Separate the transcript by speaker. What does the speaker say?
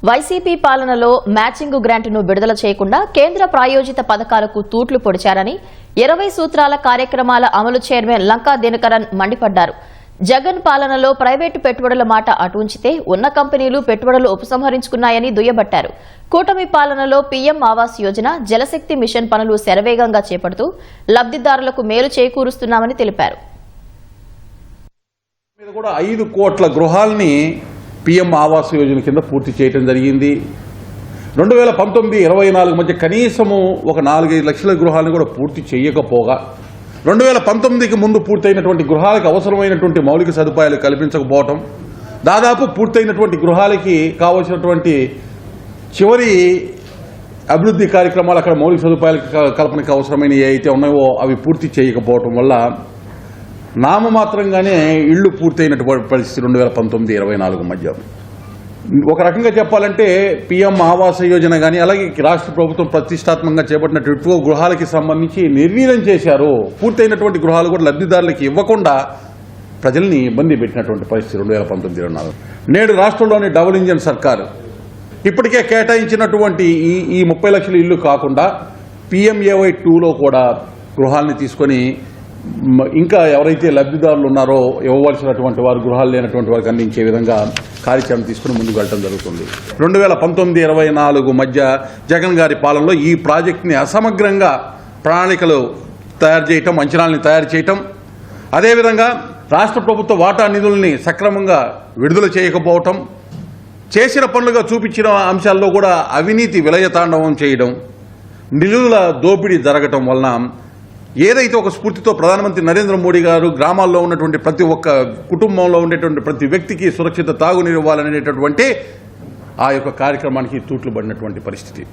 Speaker 1: YCP పాలనలో matching గ్రాంట్ను విడుదల చేయకుండా కేంద్ర ప్రాయోజిత పథకాలకు తూట్లు పొడిచారని 20 సూత్రాల కార్యక్రమాల అమలు చైర్మన్ లంకా దినకరన్ మండిపడ్డారు. జగన్ పాలనలో ప్రైవేటు పెట్టుబడుల మాట అటుంచితే ఉన్న కంపెనీలు పెట్టుబడులు ఉపసంహరించుకున్నాయని దుయ్యబట్టారు. కూటమి పాలనలో పీఎం ఆవాస్ యోజన, జలశక్తి మిషన్ పనులు శరవేగంగా చేపడుతూ లబ్దిదారులకు మేలు చేకూరుస్తున్నామని తెలిపారు.
Speaker 2: 5 కోట్ల గృహాల్ని పీఎం ఆవాస్ యోజన కింద పూర్తి చేయడం జరిగింది. 2019-24 మధ్య కనీసము ఒక 4-5 లక్షల గృహాలను కూడా పూర్తి చేయకపోగా 2019కి ముందు పూర్తయినటువంటి గృహాలకు అవసరమైనటువంటి మౌలిక సదుపాయాలు కల్పించకపోవటం, దాదాపు పూర్తయినటువంటి గృహాలకి కావలసినటువంటి చివరి అభివృద్ధి కార్యక్రమాలు అక్కడ మౌలిక సదుపాయాల కల్పనకు అవసరమైన ఏవైతే ఉన్నాయో అవి పూర్తి చేయకపోవటం వల్ల నామమాత్రంగానే ఇళ్లు పూర్తయినటువంటి పరిస్థితి 2019-24 మధ్య. ఒక రకంగా చెప్పాలంటే పీఎం ఆవాస యోజన కానీ అలాగే రాష్ట్ర ప్రభుత్వం ప్రతిష్టాత్మకంగా చేపట్టినటువంటి గృహాలకి సంబంధించి నిర్వీర్యం చేశారు. పూర్తయినటువంటి గృహాలు కూడా లబ్ధిదారులకి ఇవ్వకుండా ప్రజల్ని ఇబ్బంది పెట్టినటువంటి పరిస్థితి 2019-24. నేడు రాష్ట్రంలోని డబుల్ ఇంజన్ సర్కారు ఇప్పటికే కేటాయించినటువంటి ఈ 30 లక్షల ఇళ్లు కాకుండా PMAY 2లో కూడా గృహాలని తీసుకొని ఇంకా ఎవరైతే లబ్ధిదారులు ఉన్నారో ఇవ్వవలసినటువంటి వారు గృహాలు లేనటువంటి వారికి అందించే విధంగా కార్యక్రమం తీసుకుని ముందుకు వెళ్ళడం జరుగుతుంది. 2019-24 మధ్య జగన్ గారి పాలనలో ఈ ప్రాజెక్టుని అసమగ్రంగా ప్రణాళికలు తయారు చేయటం, అంచనాలని తయారు చేయటం, అదేవిధంగా రాష్ట్ర ప్రభుత్వ వాటా నిధుల్ని సక్రమంగా విడుదల చేయకపోవటం, చేసిన పనులుగా చూపించిన అంశాల్లో కూడా అవినీతి విలయతాండవం చేయడం, నిధుల దోపిడీ జరగటం వలన ఏదైతే ఒక స్ఫూర్తితో ప్రధానమంత్రి నరేంద్ర మోడీ గారు గ్రామాల్లో ఉన్నటువంటి ప్రతి ఒక్క కుటుంబంలో ఉండేటువంటి ప్రతి వ్యక్తికి సురక్షిత తాగునీరు ఇవ్వాలనేటటువంటి ఆ యొక్క కార్యక్రమానికి తూట్లు పడినటువంటి పరిస్థితి.